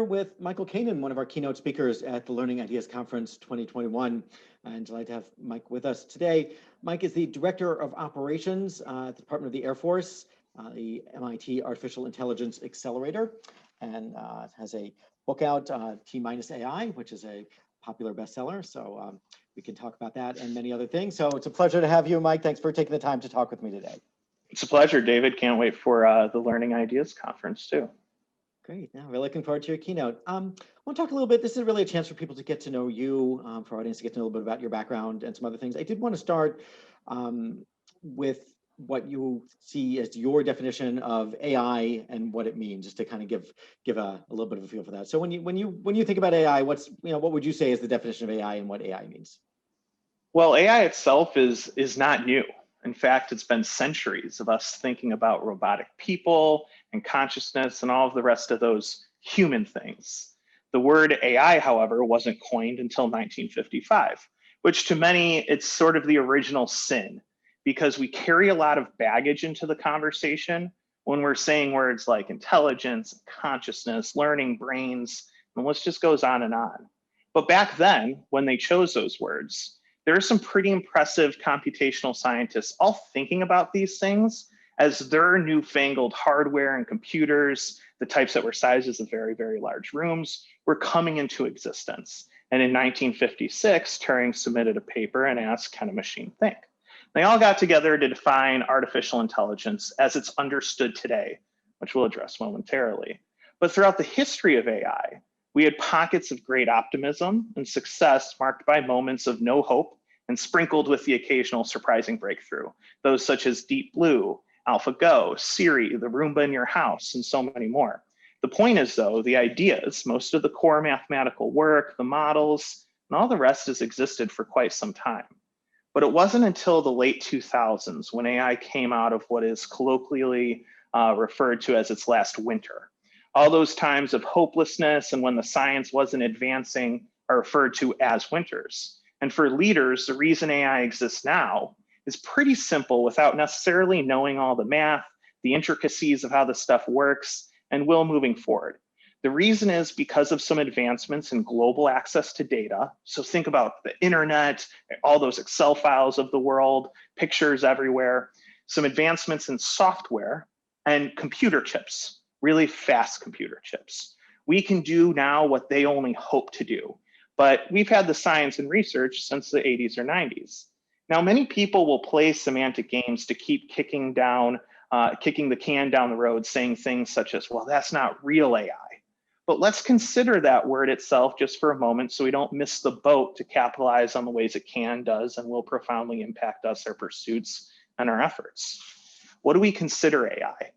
with Michael Kanaan, one of our keynote speakers at the Learning Ideas Conference 2021. And delighted to have Mike with us today. Mike is the Director of Operations at the Department of the Air Force, the MIT Artificial Intelligence Accelerator, and has a book out, T-AI, which is a popular bestseller. So we can talk about that and many other things. So it's a pleasure to have you, Mike. Thanks for taking the time to talk with me today. It's a pleasure, David. Can't wait for the Learning Ideas Conference too. Great. Yeah, we're looking forward to your keynote. I want to talk a little bit. This is really a chance for people to get to know you, for our audience to get to know a little bit about your background and some other things. I did want to start with what you see as your definition of AI and what it means, just to kind of give a little bit of a feel for that. So when you think about AI, what would you say is the definition of AI and what AI means? Well, AI itself is not new. In fact, it's been centuries of us thinking about robotic people and consciousness and all of the rest of those human things. The word AI, however, wasn't coined until 1955, which to many, it's sort of the original sin, because we carry a lot of baggage into the conversation when we're saying words like intelligence, consciousness, learning, brains, and the list just goes on and on. But back then, when they chose those words, there are some pretty impressive computational scientists all thinking about these things as their newfangled hardware and computers, the types that were sizes of very, very large rooms, were coming into existence. And in 1956, Turing submitted a paper and asked, can a machine think? They all got together to define artificial intelligence as it's understood today, which we'll address momentarily. But throughout the history of AI, we had pockets of great optimism and success marked by moments of no hope and sprinkled with the occasional surprising breakthrough, those such as Deep Blue, AlphaGo, Siri, the Roomba in your house, and so many more. The point is, though, the ideas, most of the core mathematical work, the models, and all the rest has existed for quite some time. But it wasn't until the late 2000s when AI came out of what is colloquially referred to as its last winter. All those times of hopelessness and when the science wasn't advancing are referred to as winters. And for leaders, the reason AI exists now is pretty simple without necessarily knowing all the math, the intricacies of how the stuff works, and will moving forward. The reason is because of some advancements in global access to data. So think about the internet, all those Excel files of the world, pictures everywhere, some advancements in software and computer chips. Really fast computer chips. We can do now what they only hope to do, but we've had the science and research since the 80s or 90s. Now, many people will play semantic games to keep kicking the can down the road, saying things such as, well, that's not real AI. But let's consider that word itself just for a moment so we don't miss the boat to capitalize on the ways it can, does, and will profoundly impact us, our pursuits, and our efforts. What do we consider AI?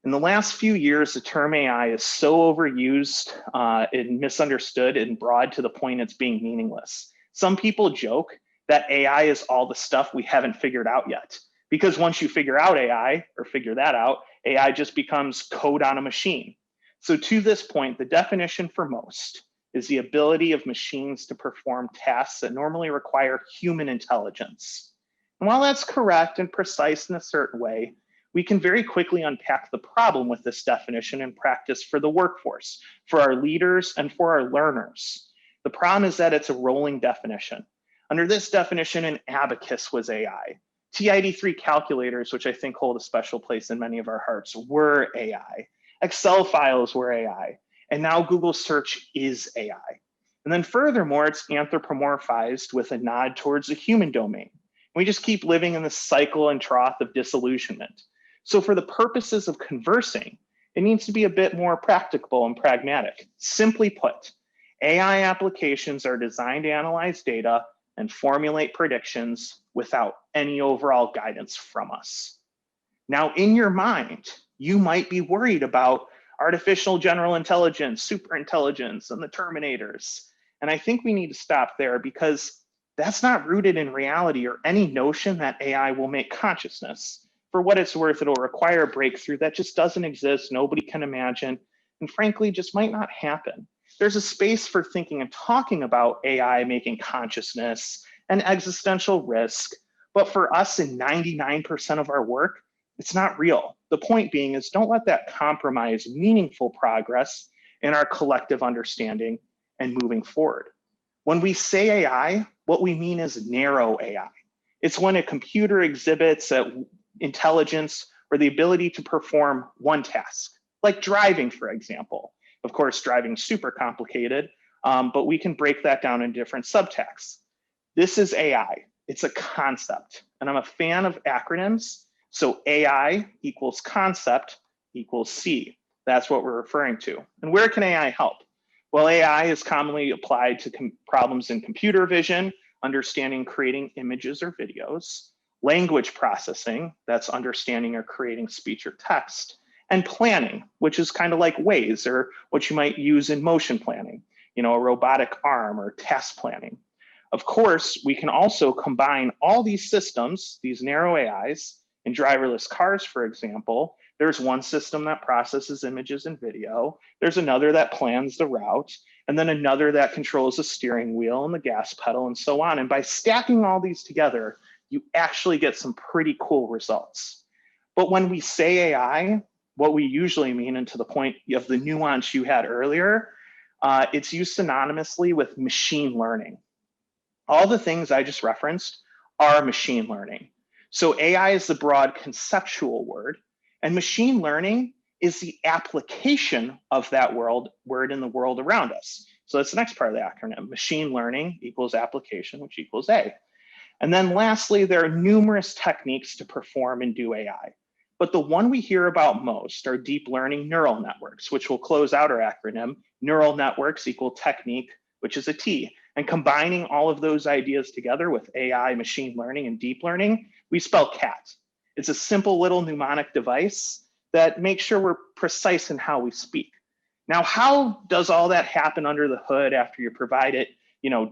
In the last few years, the term AI is so overused and misunderstood and broad to the point it's being meaningless. Some people joke that AI is all the stuff we haven't figured out yet. Because once you figure out AI, or figure that out, AI just becomes code on a machine. So to this point, the definition for most is the ability of machines to perform tasks that normally require human intelligence. And while that's correct and precise in a certain way, we can very quickly unpack the problem with this definition in practice for the workforce, for our leaders, and for our learners. The problem is that it's a rolling definition. Under this definition, an abacus was AI. TI-83 calculators, which I think hold a special place in many of our hearts, were AI. Excel files were AI. And now Google search is AI. And then furthermore, it's anthropomorphized with a nod towards the human domain. We just keep living in this cycle and trough of disillusionment. So for the purposes of conversing, it needs to be a bit more practicable and pragmatic. Simply put, AI applications are designed to analyze data and formulate predictions without any overall guidance from us. Now, in your mind, you might be worried about artificial general intelligence, superintelligence, and the Terminators. And I think we need to stop there because that's not rooted in reality or any notion that AI will make consciousness. For what it's worth, it'll require a breakthrough that just doesn't exist, nobody can imagine, and frankly, just might not happen. There's a space for thinking and talking about AI making consciousness and existential risk, but for us in 99% of our work, it's not real. The point being is don't let that compromise meaningful progress in our collective understanding and moving forward. When we say AI, what we mean is narrow AI. It's when a computer exhibits intelligence or the ability to perform one task, like driving, for example. Of course, driving is super complicated, but we can break that down in different subtexts. This is AI. It's a concept, and I'm a fan of acronyms. So AI equals concept equals C. That's what we're referring to. And where can AI help? Well, AI is commonly applied to problems in computer vision, understanding, creating images or videos, language processing, that's understanding or creating speech or text, and planning, which is kind of like Waze or what you might use in motion planning, a robotic arm or task planning. Of course, we can also combine all these systems, these narrow AIs, in driverless cars, for example. There's one system that processes images and video. There's another that plans the route, and then another that controls the steering wheel and the gas pedal and so on. And by stacking all these together, you actually get some pretty cool results. But when we say AI, what we usually mean, and to the point of the nuance you had earlier, it's used synonymously with machine learning. All the things I just referenced are machine learning. So AI is the broad conceptual word, and machine learning is the application of that word in the world around us. So that's the next part of the acronym. Machine learning equals application, which equals A. And then lastly, there are numerous techniques to perform and do AI. But the one we hear about most are deep learning neural networks, which will close out our acronym. Neural networks equal technique, which is a T. And combining all of those ideas together with AI, machine learning, and deep learning, we spell CAT. It's a simple little mnemonic device that makes sure we're precise in how we speak. Now, how does all that happen under the hood after you provide it,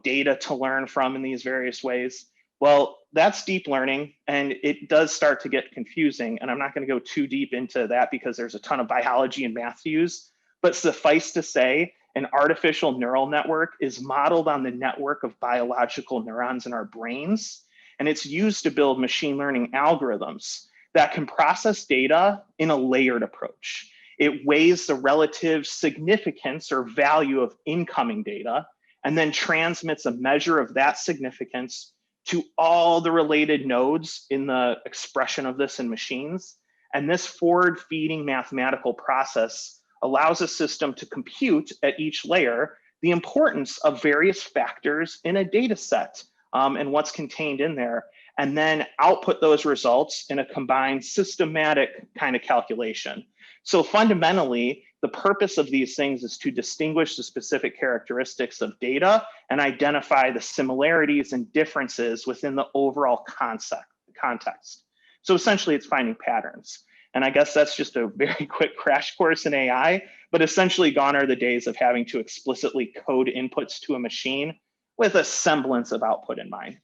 data to learn from in these various ways? Well, that's deep learning, and it does start to get confusing. And I'm not going to go too deep into that because there's a ton of biology and math to use. But suffice to say, an artificial neural network is modeled on the network of biological neurons in our brains, and it's used to build machine learning algorithms that can process data in a layered approach. It weighs the relative significance or value of incoming data and then transmits a measure of that significance to all the related nodes in the expression of this in machines. And this forward-feeding mathematical process allows a system to compute at each layer the importance of various factors in a data set and what's contained in there, and then output those results in a combined systematic kind of calculation. So fundamentally, the purpose of these things is to distinguish the specific characteristics of data and identify the similarities and differences within the overall context. So essentially, it's finding patterns. And I guess that's just a very quick crash course in AI, but essentially gone are the days of having to explicitly code inputs to a machine with a semblance of output in mind.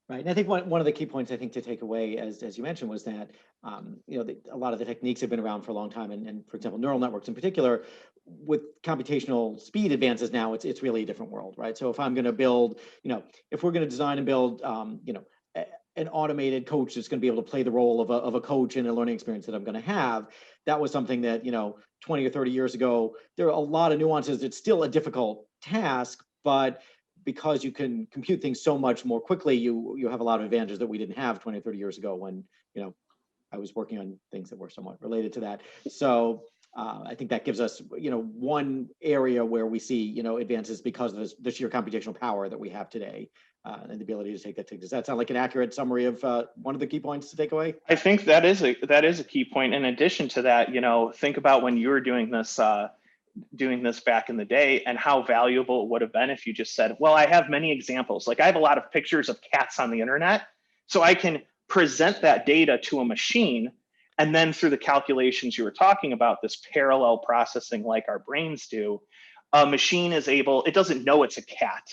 Right, and I think one of the key points I think to take away, as you mentioned, was that a lot of the techniques have been around for a long time, and for example, neural networks in particular, with computational speed advances now, it's really a different world, right? So if I'm going to build, if we're going to design and build, an automated coach that's going to be able to play the role of a coach in a learning experience that I'm going to have, that was something that 20 or 30 years ago, there are a lot of nuances. It's still a difficult task, but because you can compute things so much more quickly, you have a lot of advantages that we didn't have 20 or 30 years ago when I was working on things that were somewhat related to that. So I think that gives us one area where we see advances because of the sheer computational power that we have today and the ability to take that. Does that sound like an accurate summary of one of the key points to take away? I think that is a key point. In addition to that, think about when you were doing this back in the day and how valuable it would have been if you just said, well, I have many examples. Like I have a lot of pictures of cats on the internet, so I can present that data to a machine. And then through the calculations you were talking about, this parallel processing like our brains do, a machine is able, it doesn't know it's a cat,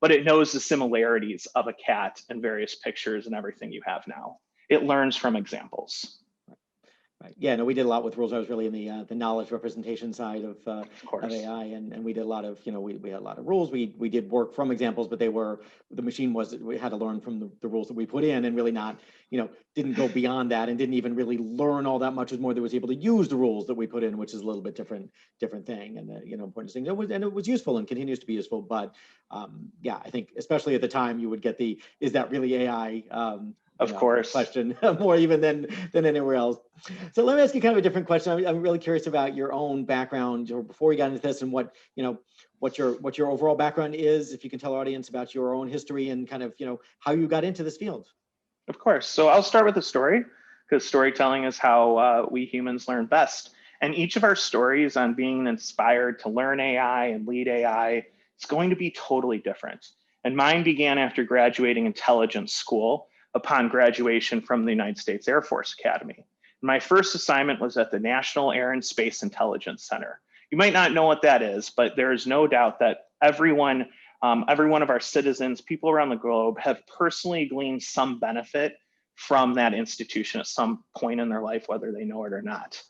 but it knows the similarities of a cat and various pictures and everything you have now. It learns from examples. Right. Yeah, no, we did a lot with rules. I was really in the knowledge representation side of course. AI, and we did a lot of, we had a lot of rules. We did work from examples, but the machine we had to learn from the rules that we put in, and really not, didn't go beyond that, and didn't even really learn all that much. It was more that was able to use the rules that we put in, which is a little bit different thing, and important thing. It was useful and continues to be useful. But yeah, I think especially at the time you would get is that really AI? Of course. Question more even than anywhere else. So let me ask you kind of a different question. I'm really curious about your own background, or before we got into this, and what your overall background is. If you can tell our audience about your own history and kind of how you got into this field. Of course. So I'll start with a story, because storytelling is how we humans learn best. And each of our stories on being inspired to learn AI and lead AI is going to be totally different. And mine began after graduating intelligence school upon graduation from the United States Air Force Academy. My first assignment was at the National Air and Space Intelligence Center. You might not know what that is, but there is no doubt that every one of our citizens, people around the globe, have personally gleaned some benefit from that institution at some point in their life, whether they know it or not.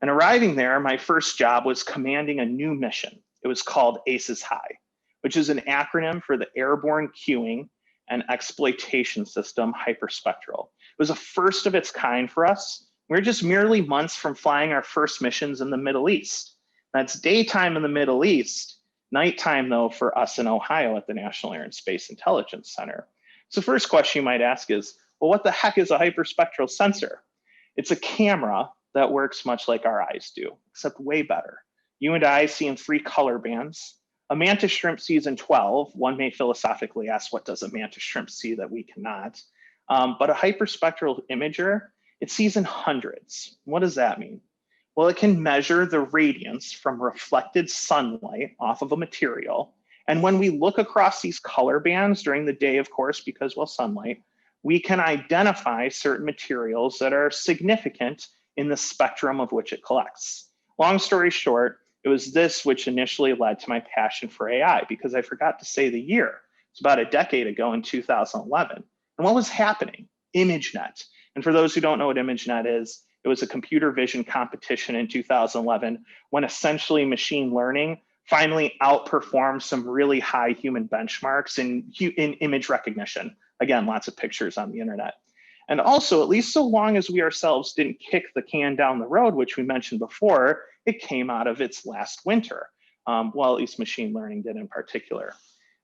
And arriving there, my first job was commanding a new mission. It was called ACES High, which is an acronym for the Airborne Queuing and Exploitation System Hyperspectral. It was a first of its kind for us. We're just merely months from flying our first missions in the Middle East. That's daytime in the Middle East, nighttime though for us in Ohio at the National Air and Space Intelligence Center. So first question you might ask is, well, what the heck is a hyperspectral sensor? It's a camera that works much like our eyes do, except way better. You and I see in 3 color bands. A mantis shrimp sees in 12. One may philosophically ask, what does a mantis shrimp see that we cannot? But a hyperspectral imager, it sees in hundreds. What does that mean? Well, it can measure the radiance from reflected sunlight off of a material. And when we look across these color bands during the day, of course, because, well, sunlight, we can identify certain materials that are significant in the spectrum of which it collects. Long story short, it was this which initially led to my passion for AI, because I forgot to say the year. It's about a decade ago in 2011. And what was happening? ImageNet. And for those who don't know what ImageNet is, it was a computer vision competition in 2011 when essentially machine learning finally outperformed some really high human benchmarks in image recognition. Again, lots of pictures on the internet. And also, at least so long as we ourselves didn't kick the can down the road, which we mentioned before, it came out of its last winter. Well, at least machine learning did in particular.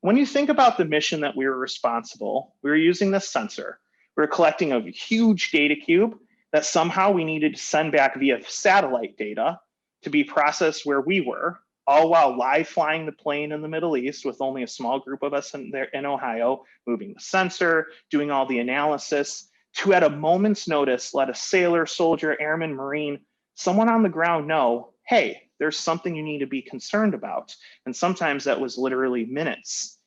When you think about the mission that we were responsible, we were using this sensor. We were collecting a huge data cube that somehow we needed to send back via satellite data to be processed where we were, all while live flying the plane in the Middle East with only a small group of us in Ohio, moving the sensor, doing all the analysis, to at a moment's notice let a sailor, soldier, airman, marine, someone on the ground know, hey, there's something you need to be concerned about. And sometimes that was literally minutes,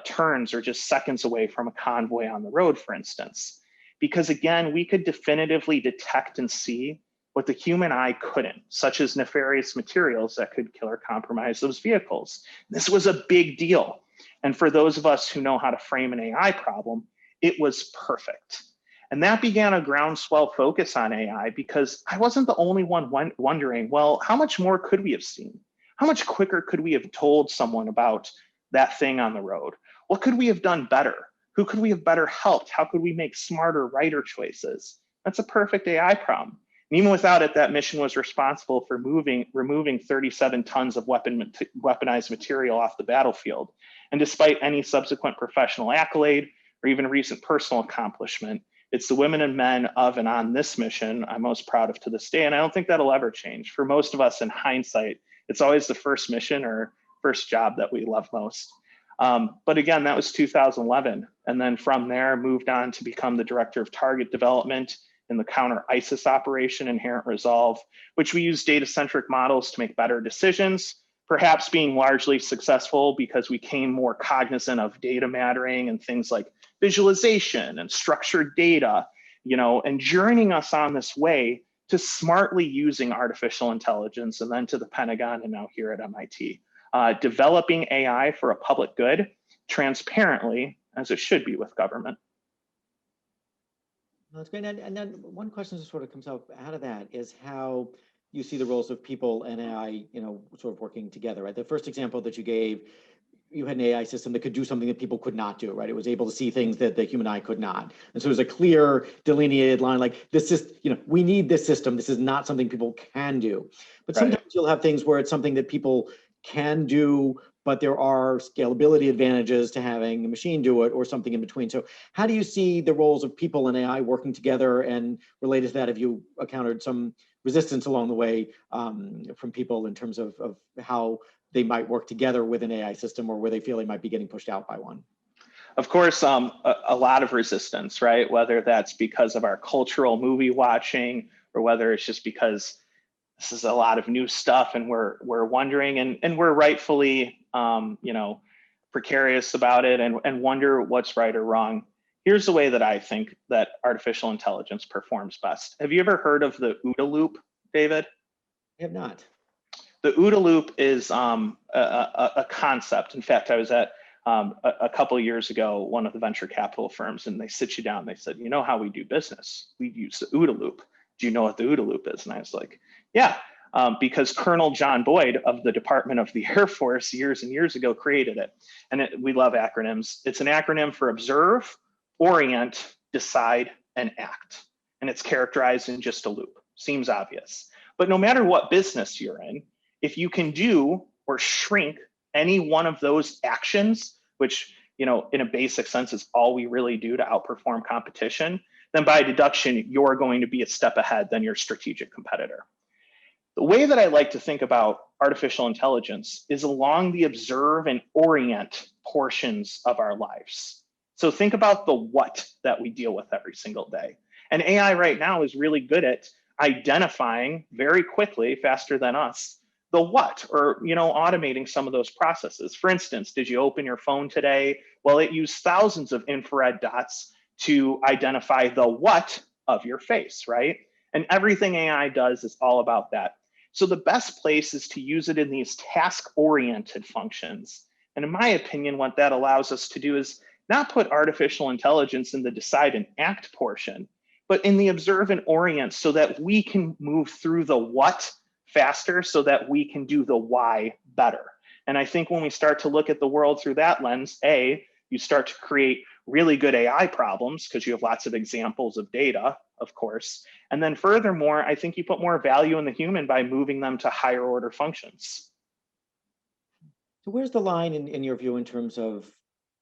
turns, or just seconds away from a convoy on the road, for instance. Because again, we could definitively detect and see what the human eye couldn't, such as nefarious materials that could kill or compromise those vehicles. This was a big deal. And for those of us who know how to frame an AI problem, it was perfect. And that began a groundswell focus on AI, because I wasn't the only one wondering, well, how much more could we have seen? How much quicker could we have told someone about that thing on the road? What could we have done better? Who could we have better helped? How could we make smarter writer choices? That's a perfect AI problem. And even without it, that mission was responsible for removing 37 tons of weaponized material off the battlefield. And despite any subsequent professional accolade or even recent personal accomplishment, it's the women and men of and on this mission I'm most proud of to this day. And I don't think that'll ever change. For most of us in hindsight, it's always the first mission or first job that we love most. But again, that was 2011. And then from there, moved on to become the director of target development in the counter ISIS operation, Inherent Resolve, which we use data-centric models to make better decisions, perhaps being largely successful because we became more cognizant of data mattering and things like visualization and structured data, and journeying us on this way to smartly using artificial intelligence, and then to the Pentagon and now here at MIT. Developing AI for a public good, transparently, as it should be with government. That's great. And then one question that sort of comes up out of that is how you see the roles of people and AI, sort of working together, right? The first example that you gave, you had an AI system that could do something that people could not do, right? It was able to see things that the human eye could not. And so there's a clear delineated line, like this is, we need this system. This is not something people can do. But Right. sometimes you'll have things where it's something that people can do, but there are scalability advantages to having a machine do it or something in between. So how do you see the roles of people and AI working together? And related to that, have you encountered some resistance along the way from people in terms of how they might work together with an AI system, or where they feel they might be getting pushed out by one? Of course, a lot of resistance, right? Whether that's because of our cultural movie watching, or whether it's just because this is a lot of new stuff and we're wondering, and we're rightfully precarious about it, and wonder what's right or wrong. Here's the way that I think that artificial intelligence performs best. Have you ever heard of the OODA loop, David? I have not. The OODA loop is a concept. In fact, I was at a couple of years ago, one of the venture capital firms, and they sit you down. They said, you know how we do business? We use the OODA loop. Do you know what the OODA loop is? And I was like, yeah, because Colonel John Boyd of the Department of the Air Force years and years ago created it. And we love acronyms. It's an acronym for observe, orient, decide, and act. And it's characterized in just a loop. Seems obvious. But no matter what business you're in, if you can do or shrink any one of those actions, which in a basic sense is all we really do to outperform competition, then by deduction, you're going to be a step ahead than your strategic competitor. The way that I like to think about artificial intelligence is along the observe and orient portions of our lives. So think about the what that we deal with every single day. And AI right now is really good at identifying very quickly, faster than us, the what, or automating some of those processes. For instance, did you open your phone today? Well, it used thousands of infrared dots to identify the what of your face, right? And everything AI does is all about that. So the best place is to use it in these task-oriented functions. And in my opinion, what that allows us to do is not put artificial intelligence in the decide and act portion, but in the observe and orient, so that we can move through the what faster, so that we can do the why better. And I think when we start to look at the world through that lens, you start to create really good AI problems because you have lots of examples of data, of course. And then furthermore, I think you put more value in the human by moving them to higher order functions. So where's the line in your view in terms of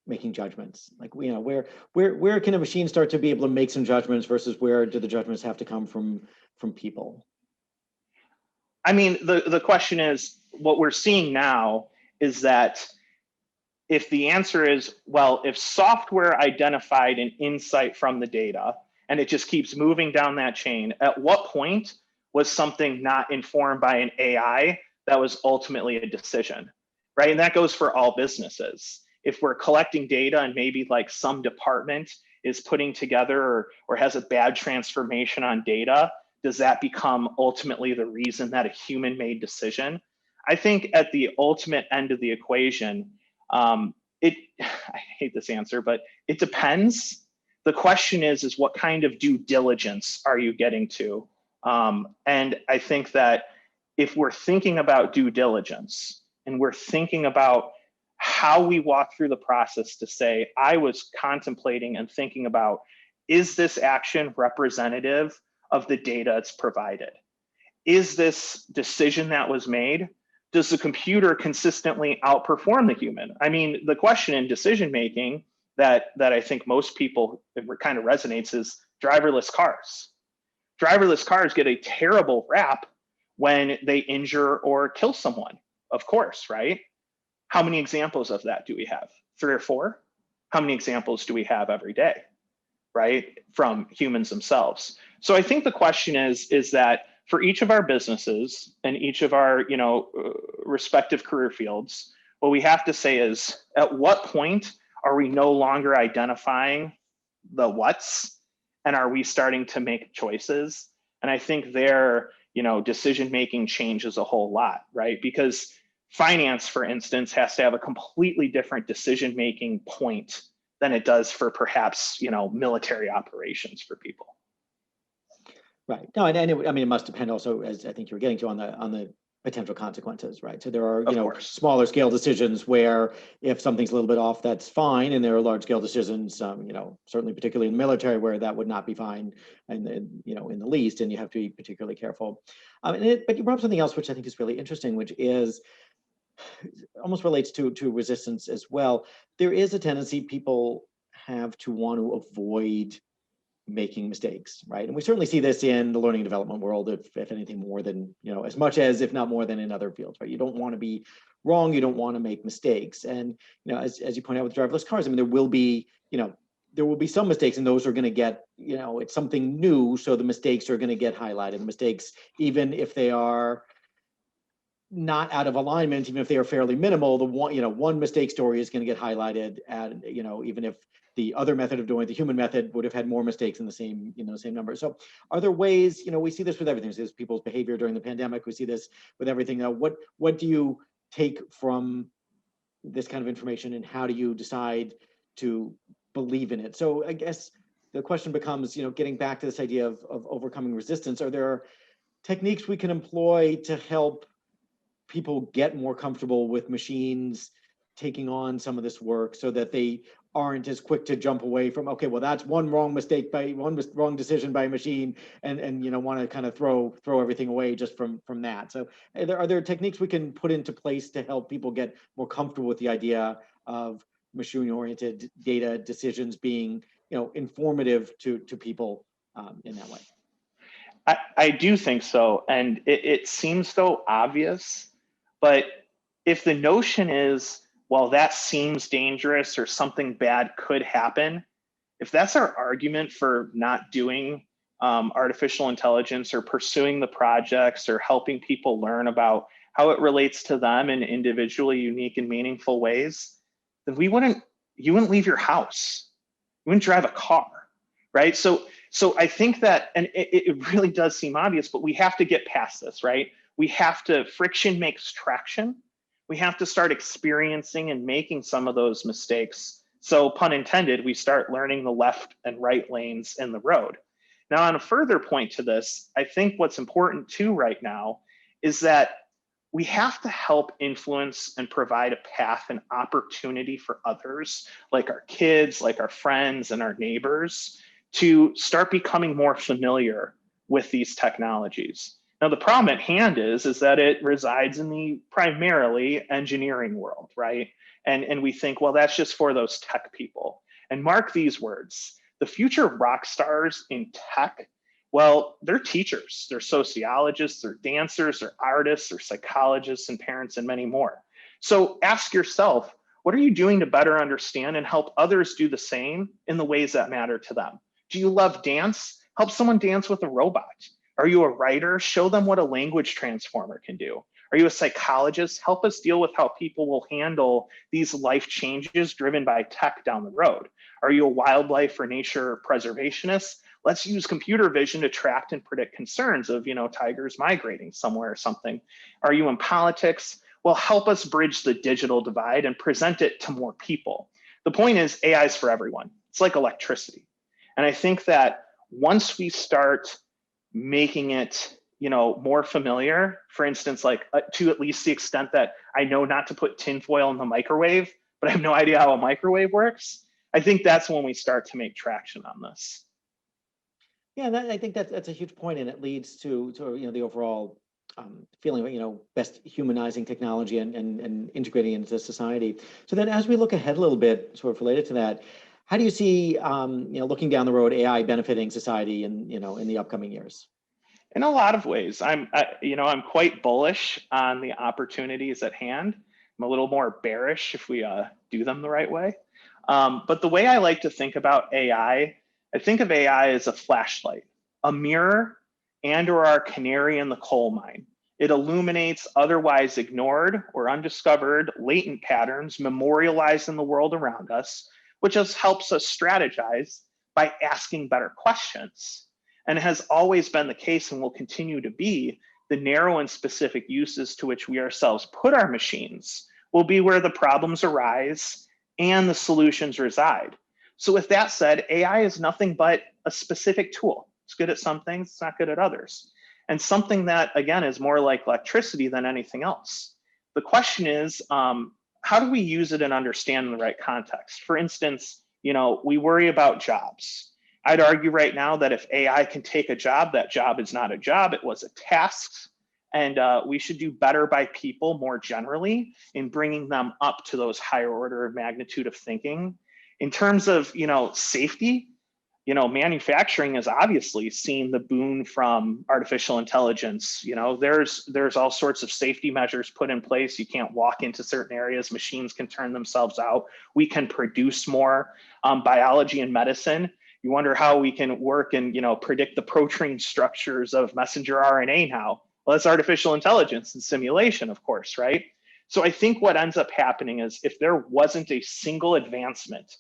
making judgments? Like, where can a machine start to be able to make some judgments versus where do the judgments have to come from people? I mean, the question is, what we're seeing now is that if the answer is, well, if software identified an insight from the data and it just keeps moving down that chain, at what point was something not informed by an AI that was ultimately a decision, right? And that goes for all businesses. If we're collecting data and maybe like some department is putting together or has a bad transformation on data, does that become ultimately the reason that a human made decision? I think at the ultimate end of the equation, I hate this answer, but it depends. The question is what kind of due diligence are you getting to? And I think that if we're thinking about due diligence and we're thinking about how we walk through the process to say, I was contemplating and thinking about, is this action representative of the data it's provided? Is this decision that was made, does the computer consistently outperform the human? I mean, the question in decision making that I think most people kind of resonates is driverless cars. Driverless cars get a terrible rap when they injure or kill someone, of course, right? How many examples of that do we have? 3 or 4? How many examples do we have every day, right? From humans themselves. So I think the question is that for each of our businesses and each of our respective career fields, what we have to say is, at what point are we no longer identifying the what's, and are we starting to make choices? And I think their decision making changes a whole lot, right? Because finance, for instance, has to have a completely different decision making point than it does for perhaps military operations for people. Right. No, and I mean, it must depend also, as I think you were getting to, on the potential consequences, right? So there are, Of course. smaller scale decisions where if something's a little bit off, that's fine. And there are large scale decisions, certainly particularly in the military, where that would not be fine, and in the least, and you have to be particularly careful. But you brought up something else, which I think is really interesting, which is almost relates to resistance as well. There is a tendency people have to want to avoid making mistakes, right? And we certainly see this in the learning and development world, if anything more than, as much as, if not more than in other fields, right? You don't want to be wrong. You don't want to make mistakes. And, as you point out with driverless cars, I mean, there will be some mistakes, and those are going to get, it's something new. So the mistakes are going to get highlighted. The mistakes, even if they are not out of alignment, even if they are fairly minimal, the one mistake story is going to get highlighted, and even if the other method of doing it, the human method, would have had more mistakes in the same number. So are there ways, we see this with everything. We see this with people's behavior during the pandemic. We see this with everything. Now, what do you take from this kind of information, and how do you decide to believe in it? So I guess the question becomes, getting back to this idea of overcoming resistance, are there techniques we can employ to help people get more comfortable with machines taking on some of this work, so that they aren't as quick to jump away from, okay, well, that's one wrong decision by a machine, and want to kind of throw everything away just from that. So are there techniques we can put into place to help people get more comfortable with the idea of machine-oriented data decisions being, informative to people in that way? I do think so. And it seems so obvious, but if the notion is, well, that seems dangerous or something bad could happen, if that's our argument for not doing artificial intelligence or pursuing the projects or helping people learn about how it relates to them in individually unique and meaningful ways, then you wouldn't leave your house. You wouldn't drive a car, right? So I think that, and it really does seem obvious, but we have to get past this, right? Friction makes traction. We have to start experiencing and making some of those mistakes. So, pun intended, we start learning the left and right lanes in the road. Now, on a further point to this, I think what's important too right now is that we have to help influence and provide a path and opportunity for others, like our kids, like our friends and our neighbors, to start becoming more familiar with these technologies. Now, the problem at hand is that it resides in the primarily engineering world, right? And we think, well, that's just for those tech people. And mark these words, the future rock stars in tech, well, they're teachers, they're sociologists, they're dancers, they're artists, they're psychologists and parents and many more. So ask yourself, what are you doing to better understand and help others do the same in the ways that matter to them? Do you love dance? Help someone dance with a robot. Are you a writer? Show them what a language transformer can do. Are you a psychologist? Help us deal with how people will handle these life changes driven by tech down the road. Are you a wildlife or nature preservationist? Let's use computer vision to track and predict concerns of, tigers migrating somewhere or something. Are you in politics? Well, help us bridge the digital divide and present it to more people. The point is, AI is for everyone. It's like electricity. And I think that once we start making it, more familiar, for instance, to at least the extent that I know not to put tinfoil in the microwave, but I have no idea how a microwave works, I think that's when we start to make traction on this. Yeah, I think that's a huge point, and it leads to the overall feeling of best humanizing technology and integrating it into society. So then, as we look ahead a little bit, sort of related to that, how do you see looking down the road, AI benefiting society in the upcoming years? In a lot of ways, I'm quite bullish on the opportunities at hand. I'm a little more bearish if we do them the right way. But the way I like to think about AI, I think of AI as a flashlight, a mirror, and/or our canary in the coal mine. It illuminates otherwise ignored or undiscovered latent patterns memorialized in the world around us, which just helps us strategize by asking better questions. And has always been the case and will continue to be, the narrow and specific uses to which we ourselves put our machines will be where the problems arise and the solutions reside. So with that said, AI is nothing but a specific tool. It's good at some things, it's not good at others. And something that, again, is more like electricity than anything else. The question is, how do we use it and understand in the right context? For instance, we worry about jobs. I'd argue right now that if AI can take a job, that job is not a job, it was a task. And we should do better by people more generally in bringing them up to those higher order of magnitude of thinking. In terms of, safety, manufacturing has obviously seen the boon from artificial intelligence. There's all sorts of safety measures put in place. You can't walk into certain areas. Machines can turn themselves out. We can produce more. Biology and medicine. You wonder how we can work and predict the protein structures of messenger RNA now. Well, that's artificial intelligence and simulation, of course, right? So I think what ends up happening is if there wasn't a single advancement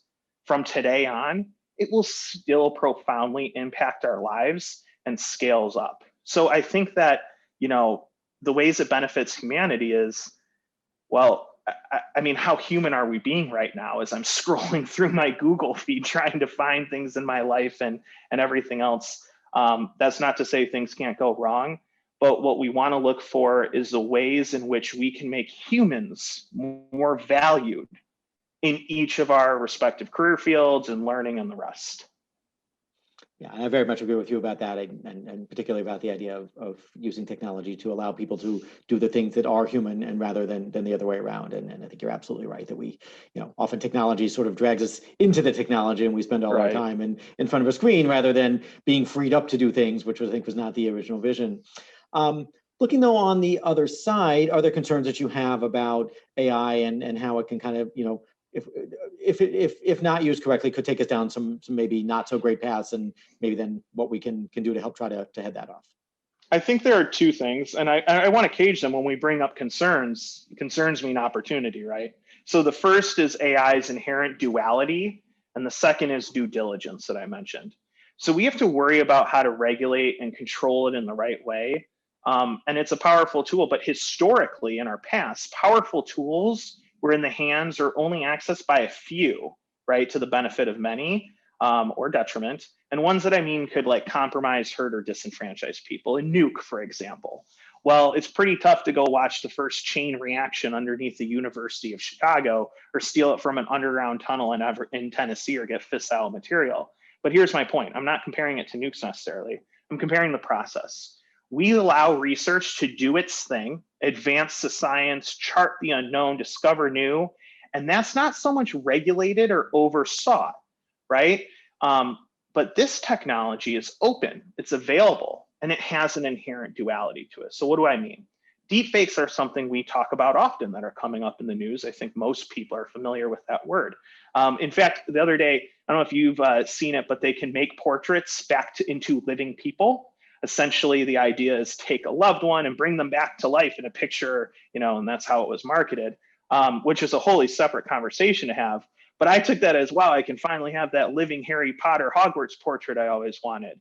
from today on, it will still profoundly impact our lives and scales up. So I think that, the ways it benefits humanity is, well, I mean, how human are we being right now as I'm scrolling through my Google feed, trying to find things in my life and everything else. That's not to say things can't go wrong, but what we want to look for is the ways in which we can make humans more valued in each of our respective career fields and learning and the rest. Yeah, I very much agree with you about that, and particularly about the idea of using technology to allow people to do the things that are human, and rather than the other way around. And I think you're absolutely right that we, often technology sort of drags us into the technology, and we spend all our time in front of a screen rather than being freed up to do things, which I think was not the original vision. Looking though on the other side, are there concerns that you have about AI and how it can kind of, if not used correctly, could take us down some maybe not so great paths, and maybe then what we can do to help try to head that off? I think there are two things, and I want to cage them when we bring up concerns. Concerns mean opportunity, right? So the first is AI's inherent duality, and the second is due diligence that I mentioned. So we have to worry about how to regulate and control it in the right way. And it's a powerful tool, but historically in our past, powerful tools were in the hands or only accessed by a few, right, to the benefit of many, or detriment. And ones that I mean could compromise, hurt, or disenfranchise people. A nuke, for example. Well, it's pretty tough to go watch the first chain reaction underneath the University of Chicago, or steal it from an underground tunnel in Tennessee, or get fissile material. But here's my point. I'm not comparing it to nukes necessarily. I'm comparing the process. We allow research to do its thing, advance the science, chart the unknown, discover new, and that's not so much regulated or oversaw, right? But this technology is open, it's available, and it has an inherent duality to it. So what do I mean? Deepfakes are something we talk about often that are coming up in the news. I think most people are familiar with that word. In fact, the other day, I don't know if you've seen it, but they can make portraits back into living people. Essentially, the idea is take a loved one and bring them back to life in a picture, and that's how it was marketed, which is a wholly separate conversation to have. But I took that as, wow, I can finally have that living Harry Potter Hogwarts portrait I always wanted.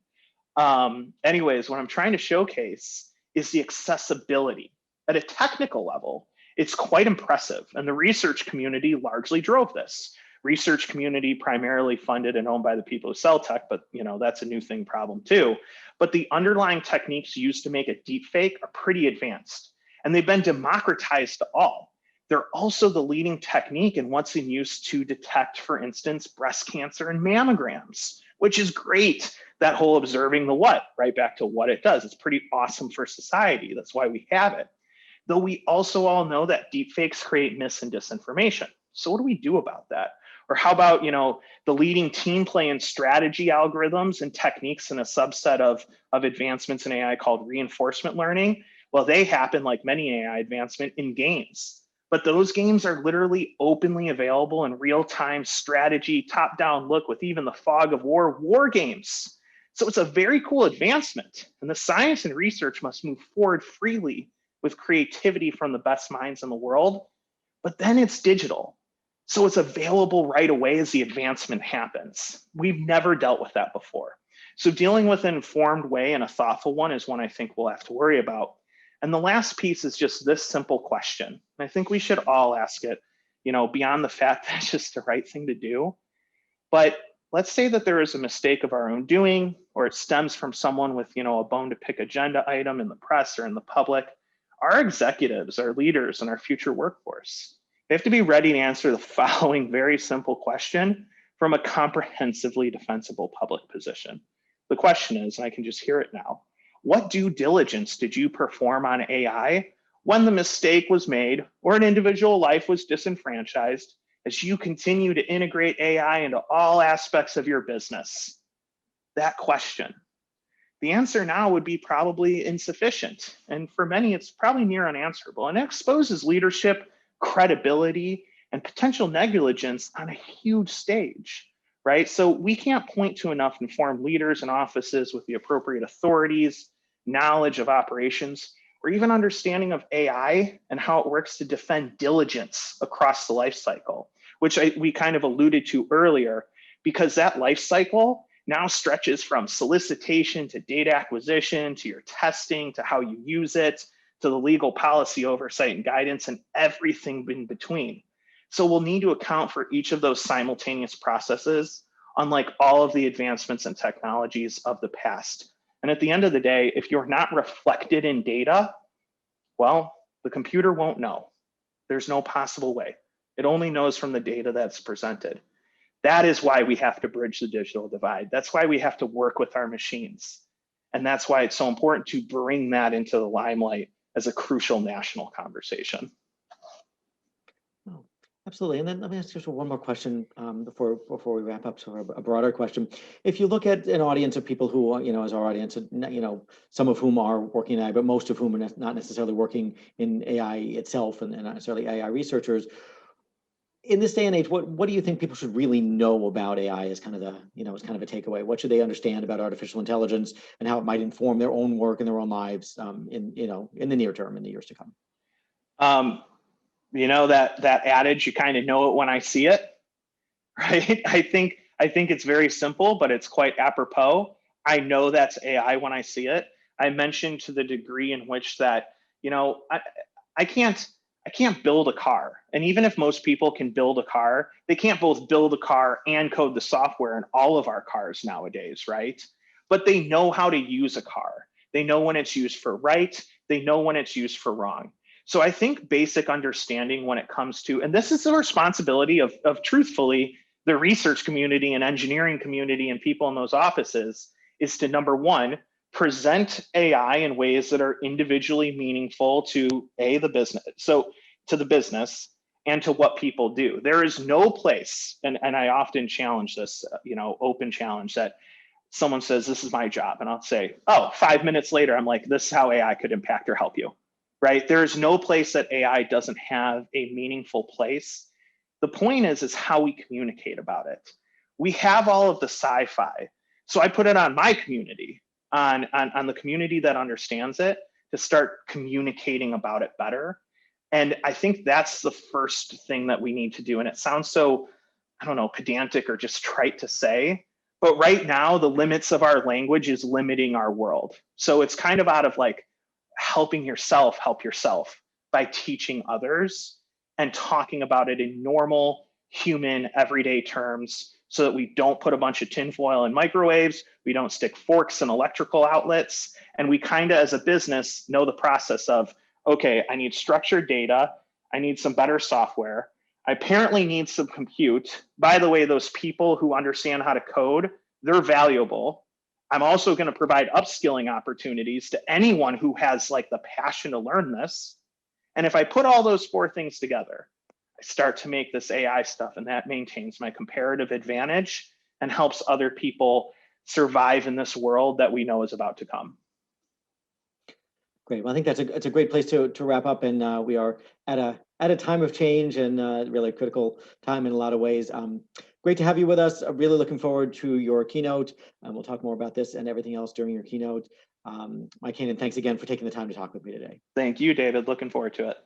Anyways, what I'm trying to showcase is the accessibility. At a technical level, it's quite impressive. And the research community largely drove this. Research community primarily funded and owned by the people who sell tech, but that's a new thing problem too. But the underlying techniques used to make a deep fake are pretty advanced, and they've been democratized to all. They're also the leading technique in what's in use to detect, for instance, breast cancer and mammograms, which is great. That whole observing the what, right back to what it does. It's pretty awesome for society. That's why we have it. Though we also all know that deepfakes create mis and disinformation. So what do we do about that? Or how about, the leading team play and strategy algorithms and techniques in a subset of advancements in AI called reinforcement learning? Well, they happen, like many AI advancement, in games. But those games are literally openly available in real-time strategy, top-down look with even the fog of war games. So it's a very cool advancement. And the science and research must move forward freely with creativity from the best minds in the world. But then it's digital. So it's available right away as the advancement happens. We've never dealt with that before. So dealing with an informed way and a thoughtful one is one I think we'll have to worry about. And the last piece is just this simple question. And I think we should all ask it, beyond the fact that it's just the right thing to do. But let's say that there is a mistake of our own doing, or it stems from someone with, a bone to pick agenda item in the press or in the public. Our executives, our leaders, and our future workforce, they have to be ready to answer the following very simple question from a comprehensively defensible public position. The question is, and I can just hear it now, what due diligence did you perform on AI when the mistake was made or an individual life was disenfranchised as you continue to integrate AI into all aspects of your business? That question. The answer now would be probably insufficient. And for many, it's probably near unanswerable. And it exposes leadership, credibility, and potential negligence on a huge stage, right? So we can't point to enough informed leaders and offices with the appropriate authorities, knowledge of operations, or even understanding of AI and how it works to defend diligence across the life cycle, which we kind of alluded to earlier, because that life cycle now stretches from solicitation to data acquisition, to your testing, to how you use it, to the legal policy oversight and guidance, and everything in between. So we'll need to account for each of those simultaneous processes, unlike all of the advancements and technologies of the past. And at the end of the day, if you're not reflected in data, well, the computer won't know. There's no possible way. It only knows from the data that's presented. That is why we have to bridge the digital divide. That's why we have to work with our machines. And that's why it's so important to bring that into the limelight as a crucial national conversation. Oh, absolutely. And then let me ask you one more question before we wrap up, sort of a broader question. If you look at an audience of people who, as our audience, some of whom are working in AI, but most of whom are not necessarily working in AI itself and not necessarily AI researchers, in this day and age, what do you think people should really know about AI as kind of the, as kind of a takeaway? What should they understand about artificial intelligence and how it might inform their own work and their own lives in the near term, in the years to come? That adage, you kind of know it when I see it, right? I think it's very simple, but it's quite apropos. I know that's AI when I see it. I mentioned to the degree in which that, I can't build a car. And even if most people can build a car, they can't both build a car and code the software in all of our cars nowadays, right? But they know how to use a car. They know when it's used for right. They know when it's used for wrong. So I think basic understanding when it comes to, and this is the responsibility of truthfully, the research community and engineering community and people in those offices, is to, number one, present AI in ways that are individually meaningful to the business. So to the business and to what people do. There is no place, and I often challenge this, open challenge, that someone says, this is my job. And I'll say, 5 minutes later, I'm like, this is how AI could impact or help you, right? There is no place that AI doesn't have a meaningful place. The point is how we communicate about it. We have all of the sci-fi. So I put it on my community, on the community that understands it, to start communicating about it better. And I think that's the first thing that we need to do. And it sounds so, pedantic or just trite to say, but right now the limits of our language is limiting our world. So it's kind of out of like helping yourself help yourself by teaching others and talking about it in normal, human, everyday terms, so that we don't put a bunch of tinfoil in microwaves, we don't stick forks in electrical outlets, and we kind of, as a business, know the process of, okay, I need structured data, I need some better software, I apparently need some compute. By the way, those people who understand how to code, they're valuable. I'm also going to provide upskilling opportunities to anyone who has like the passion to learn this. And if I put all those four things together, I start to make this AI stuff, and that maintains my comparative advantage and helps other people survive in this world that we know is about to come. Great. Well, I think that's a great place to wrap up, and we are at a time of change and really a critical time in a lot of ways. Great to have you with us. I'm really looking forward to your keynote, and we'll talk more about this and everything else during your keynote. Mike Kanaan, thanks again for taking the time to talk with me today. Thank you, David. Looking forward to it.